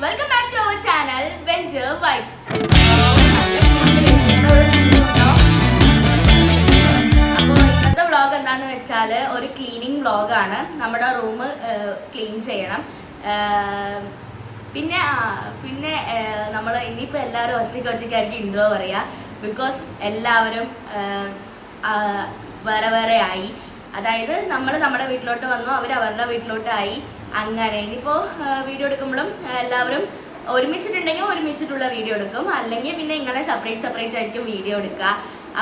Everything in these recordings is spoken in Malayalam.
welcome back to our channel Venture Vibes. അപ്പോൾ ഇന്നത്തെ വ്ളോഗ് എന്താണെന്ന് വെച്ചാൽ ഒരു ക്ലീനിങ് വ്ളോഗാണ്. നമ്മുടെ റൂം ക്ലീൻ ചെയ്യണം. പിന്നെ നമ്മൾ ഇനിയിപ്പോൾ എല്ലാവരും ഒറ്റയ്ക്കായിരിക്കും ഇൻട്രോ പറയുക. ബിക്കോസ് എല്ലാവരും വേറെ വേറെ ആയി. അതായത് നമ്മൾ നമ്മുടെ വീട്ടിലോട്ട് വന്നു, അവർ അവരുടെ വീട്ടിലോട്ടായി. അങ്ങനെ ഇനിയിപ്പോൾ വീഡിയോ എടുക്കുമ്പോഴും എല്ലാവരും ഒരുമിച്ചിട്ടുണ്ടെങ്കിൽ ഒരുമിച്ചിട്ടുള്ള വീഡിയോ എടുക്കും, അല്ലെങ്കിൽ പിന്നെ ഇങ്ങനെ സെപ്പറേറ്റ് ആയിരിക്കും വീഡിയോ എടുക്കുക.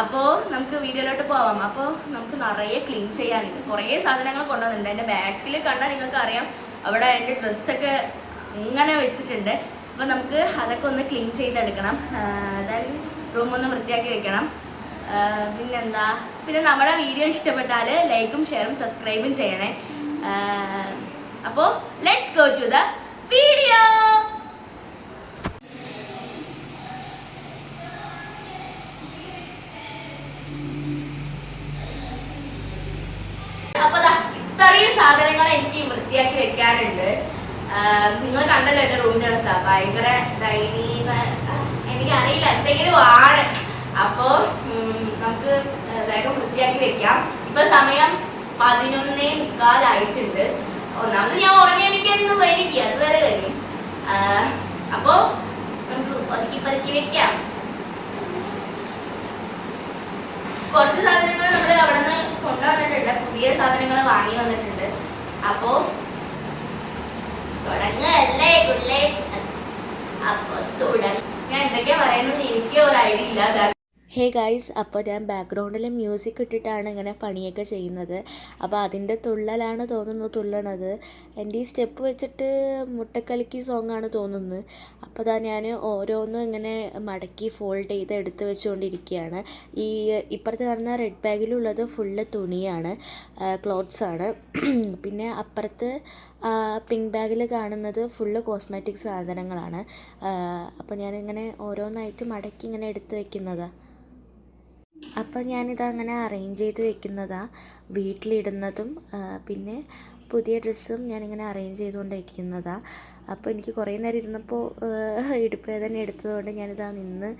അപ്പോൾ നമുക്ക് വീഡിയോയിലോട്ട് പോവാം. അപ്പോൾ നമുക്ക് നിറയെ ക്ലീൻ ചെയ്യാനുണ്ട്, കുറേ സാധനങ്ങൾ കൊണ്ടുവന്നിട്ടുണ്ട്. എൻ്റെ ബാക്കിൽ കണ്ടാൽ നിങ്ങൾക്ക് അറിയാം, അവിടെ എൻ്റെ ഡ്രസ്സൊക്കെ ഇങ്ങനെ വെച്ചിട്ടുണ്ട്. അപ്പോൾ നമുക്ക് അതൊക്കെ ഒന്ന് ക്ലീൻ ചെയ്തെടുക്കണം. അതായത് റൂമൊന്ന് വൃത്തിയാക്കി വെക്കണം. പിന്നെന്താ, പിന്നെ നമ്മുടെ വീഡിയോ ഇഷ്ടപ്പെട്ടാൽ ലൈക്കും ഷെയറും സബ്സ്ക്രൈബും ചെയ്യണേ. അപ്പോൾ let's go to the video. അപ്പോൾ ഇത്രയും സാധനങ്ങൾ എനിക്ക് വൃത്തിയാക്കി വെക്കാനുണ്ട്. നിങ്ങൾ കണ്ടല്ലോ എൻ്റെ റൂമിൻ്റെ അവസ്ഥ, ഭയങ്കര ദയനീയ. എനിക്കറിയില്ല, എന്തെങ്കിലും ആണ്. അപ്പോൾ നമുക്ക് വേഗം വൃത്തിയാക്കി വെക്കാം. ഇപ്പൊ സമയം 11:15 ഒന്നാമത് ഞാൻ ഉറങ്ങി എണീക്കാന്ന് വൈകി, അത് വേറെ കാര്യം. അപ്പോ നമുക്ക് ഒതുക്കി വെക്കാം. കുറച്ച് സാധനങ്ങൾ നമ്മൾ അവിടെ നിന്ന് കൊണ്ടുവന്നിട്ടുണ്ട്, പുതിയ സാധനങ്ങൾ വാങ്ങി വന്നിട്ടുണ്ട്. അപ്പോ തുടങ്ങല്ലേ ഗുഡ്. അപ്പൊ തുടങ്ങ. ഞാൻ എന്തൊക്കെയാ പറയുന്നത് എനിക്ക് ഒരു ഐഡിയ ഇല്ല. ഹേ ഗൈസ്, അപ്പോൾ ഞാൻ ബാക്ക്ഗ്രൗണ്ടിൽ മ്യൂസിക് ഇട്ടിട്ടാണ് ഇങ്ങനെ പണിയൊക്കെ ചെയ്യുന്നത്. അപ്പോൾ അതിൻ്റെ തുള്ളലാണ് തോന്നുന്നു തുള്ളണത്. എൻ്റെ ഈ സ്റ്റെപ്പ് വെച്ചിട്ട് മുട്ടക്കലക്കി സോങ്ങാണ് തോന്നുന്നത്. അപ്പോൾ ഞാൻ ഓരോന്നും ഇങ്ങനെ മടക്കി ഫോൾഡ് ചെയ്ത് എടുത്ത് വെച്ചുകൊണ്ടിരിക്കുകയാണ്. ഈ ഇപ്പുറത്ത് കാണുന്ന റെഡ് ബാഗിലുള്ളത് ഫുള്ള് തുണിയാണ്, ക്ലോത്ത്സാണ്. പിന്നെ അപ്പുറത്ത് പിങ്ക് ബാഗിൽ കാണുന്നത് ഫുള്ള് കോസ്മെറ്റിക് സാധനങ്ങളാണ്. അപ്പോൾ ഞാനിങ്ങനെ ഓരോന്നായിട്ട് മടക്കി ഇങ്ങനെ എടുത്ത് വെക്കുന്നതാണ്. അപ്പം ഞാനിതങ്ങനെ അറേഞ്ച് ചെയ്ത് വെക്കുന്നതാണ്. വീട്ടിലിടുന്നതും പിന്നെ പുതിയ ഡ്രസ്സും ഞാനിങ്ങനെ അറേഞ്ച് ചെയ്തുകൊണ്ട് വയ്ക്കുന്നതാണ്. അപ്പോൾ എനിക്ക് കുറേ നേരം ഇരുന്നപ്പോൾ ഇടുപ്പേതന്നെ എടുത്തതുകൊണ്ട് ഞാനിതാ നിന്ന്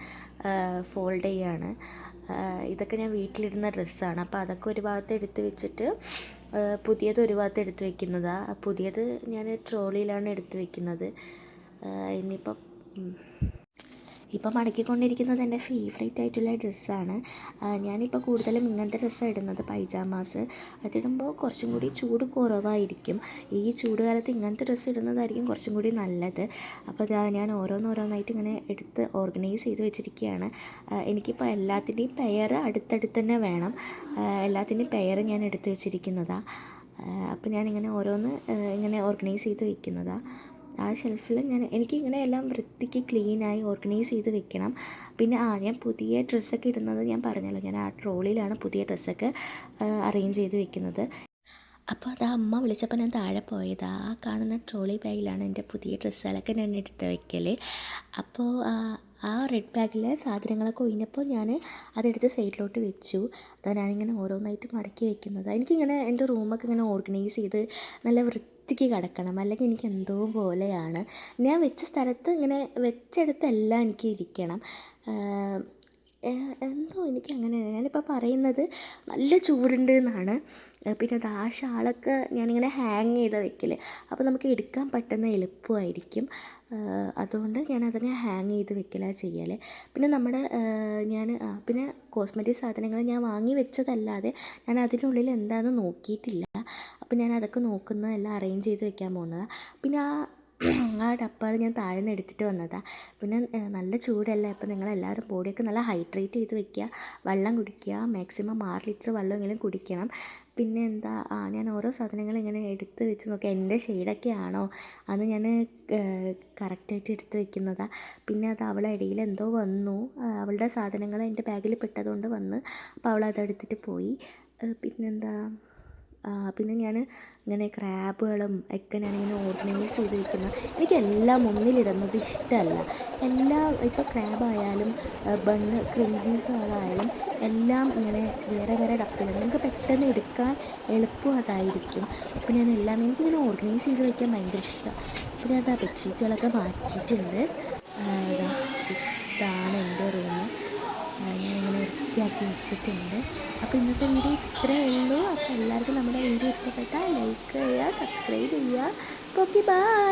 ഫോൾഡ് ചെയ്യാണ്. ഇതൊക്കെ ഞാൻ വീട്ടിലിടുന്ന ഡ്രസ്സാണ്. അപ്പോൾ അതൊക്കെ ഒരു ഭാഗത്ത് എടുത്ത് വെച്ചിട്ട് പുതിയത് ഒരു ഭാഗത്ത് എടുത്ത് വെക്കുന്നതാണ്. പുതിയത് ഞാൻ ട്രോളിയിലാണ് എടുത്ത് വെക്കുന്നത്. ഇപ്പം മടക്കിക്കൊണ്ടിരിക്കുന്നത് എൻ്റെ ഫേവറേറ്റ് ആയിട്ടുള്ള ഡ്രസ്സാണ്. ഞാനിപ്പോൾ കൂടുതലും ഇങ്ങനത്തെ ഡ്രസ്സാണ് ഇടുന്നത്, പൈജാമാസ്. അതിടുമ്പോൾ കുറച്ചും കൂടി ചൂട് കുറവായിരിക്കും. ഈ ചൂട് കാലത്ത് ഇങ്ങനത്തെ ഡ്രസ്സ് ഇടുന്നതായിരിക്കും കുറച്ചും കൂടി നല്ലത്. അപ്പോൾ ഞാൻ ഓരോന്നായിട്ട് ഇങ്ങനെ എടുത്ത് ഓർഗനൈസ് ചെയ്ത് വെച്ചിരിക്കുകയാണ്. എനിക്കിപ്പോൾ എല്ലാത്തിൻ്റെയും പെയർ അടുത്തടുത്ത് തന്നെ വേണം. എല്ലാത്തിൻ്റെയും പെയർ ഞാൻ എടുത്ത് വെച്ചിരിക്കുന്നതാണ്. അപ്പോൾ ഞാനിങ്ങനെ ഓരോന്ന് ഇങ്ങനെ ഓർഗനൈസ് ചെയ്ത് വയ്ക്കുന്നതാണ്. ആ ഷെൽഫിൽ എനിക്കിങ്ങനെ എല്ലാം വൃത്തിക്ക് ക്ലീനായി ഓർഗനൈസ് ചെയ്ത് വെക്കണം. പിന്നെ ഞാൻ പുതിയ ഡ്രസ്സൊക്കെ ഇടുന്നത് ഞാൻ പറഞ്ഞല്ലോ, ഞാൻ ആ ട്രോളിയിലാണ് പുതിയ ഡ്രസ്സൊക്കെ അറേഞ്ച് ചെയ്ത് വെക്കുന്നത്. അപ്പോൾ അത് അമ്മ വിളിച്ചപ്പോൾ ഞാൻ താഴെ പോയത്. ആ കാണുന്ന ട്രോളി ബാഗിലാണ് എൻ്റെ പുതിയ ഡ്രസ്സുകളൊക്കെ ഞാൻ എടുത്ത് വയ്ക്കൽ. അപ്പോൾ ആ റെഡ് ബാഗിലെ സാധനങ്ങളൊക്കെ ഒഴിഞ്ഞപ്പോൾ ഞാൻ അതെടുത്ത് സൈഡിലോട്ട് വെച്ചു. അതാണ് ഞാനിങ്ങനെ ഓരോന്നായിട്ട് മടക്കി വെക്കുന്നത്. എനിക്കിങ്ങനെ എൻ്റെ റൂമൊക്കെ ഇങ്ങനെ ഓർഗനൈസ് ചെയ്ത് നല്ല വൃത്തിക്ക് കിടക്കണം, അല്ലെങ്കിൽ എനിക്ക് എന്തോ പോലെയാണ്. ഞാൻ വെച്ച സ്ഥലത്ത് ഇങ്ങനെ വെച്ചെടുത്തെല്ലാം എനിക്ക് ഇരിക്കണം. എന്തോ എനിക്കങ്ങനെ, ഞാനിപ്പോൾ പറയുന്നത് നല്ല ചൂടുണ്ട് എന്നാണ്. പിന്നെ അത് ആ ഷാളൊക്കെ ഞാനിങ്ങനെ ഹാങ് ചെയ്ത് വെക്കൽ, അപ്പോൾ നമുക്ക് എടുക്കാൻ പെട്ടെന്ന് എളുപ്പമായിരിക്കും. അതുകൊണ്ട് ഞാനതങ്ങനെ ഹാങ് ചെയ്ത് വെക്കലാണ് ചെയ്യൽ. പിന്നെ പിന്നെ കോസ്മെറ്റിക് സാധനങ്ങൾ ഞാൻ വാങ്ങി വെച്ചതല്ലാതെ ഞാൻ അതിനുള്ളിൽ എന്താണെന്ന് നോക്കിയിട്ടില്ല. അപ്പോൾ ഞാൻ അതൊക്കെ എല്ലാം അറേഞ്ച് ചെയ്ത് വെക്കാൻ പോകുന്നതാണ്. പിന്നെ ആ ഡപ്പകൾ ഞാൻ താഴെ നിന്ന് എടുത്തിട്ട് വന്നതാണ്. പിന്നെ നല്ല ചൂടല്ല, അപ്പോൾ നിങ്ങളെല്ലാവരും ബോഡിയൊക്കെ നല്ല ഹൈഡ്രേറ്റ് ചെയ്ത് വെക്കുക, വെള്ളം കുടിക്കുക. മാക്സിമം 6 ലിറ്റർ വെള്ളമെങ്കിലും കുടിക്കണം. പിന്നെ ഞാൻ ഓരോ സാധനങ്ങൾ ഇങ്ങനെ എടുത്ത് വെച്ച് നോക്കുക, എൻ്റെ ഷെയ്ഡൊക്കെ ആണോ അത് ഞാൻ കറക്റ്റായിട്ട് എടുത്ത് വെക്കുന്നതാണ്. പിന്നെ അത് അവളെ ഇടയിൽ എന്തോ വന്നു, അവളുടെ സാധനങ്ങൾ എൻ്റെ ബാഗിൽ പെട്ടതുകൊണ്ട് വന്ന്, അപ്പോൾ അവളതെടുത്തിട്ട് പോയി. പിന്നെ ഞാൻ ഇങ്ങനെ ക്രാബുകളും ഒക്കെ ഞാനിങ്ങനെ ഓർഗനൈസ് ചെയ്ത് വെക്കുന്ന, എനിക്കെല്ലാം മുന്നിലിടുന്നത് ഇഷ്ടമല്ല. ഇപ്പോൾ ക്രാബായാലും ക്രഞ്ചീസുകളായാലും എല്ലാം ഇങ്ങനെ വേറെ ഡപ്പിലാണ്, നമുക്ക് പെട്ടെന്ന് എടുക്കാൻ എളുപ്പം അതായിരിക്കും. അപ്പോൾ എനിക്കിങ്ങനെ ഓർഗനൈസ് ചെയ്ത് വയ്ക്കാൻ ഭയങ്കര ഇഷ്ടമാണ്. പിന്നെ അതാ ബെഡ്ഷീറ്റുകളൊക്കെ മാറ്റിയിട്ടുണ്ട്. ഇതാണ് എൻ്റെ റൂം. ഞാനിങ്ങനെ വൃത്തിയാക്കി വെച്ചിട്ടുണ്ട്. അപ്പോൾ ഇന്നത്തെ വീഡിയോ ഇത്രയേ ഉള്ളൂ. അപ്പോൾ എല്ലാവർക്കും നമ്മുടെ വീഡിയോ ഇഷ്ടപ്പെട്ടാൽ ലൈക്ക് ചെയ്യുക, സബ്സ്ക്രൈബ് ചെയ്യുക. Okay, by.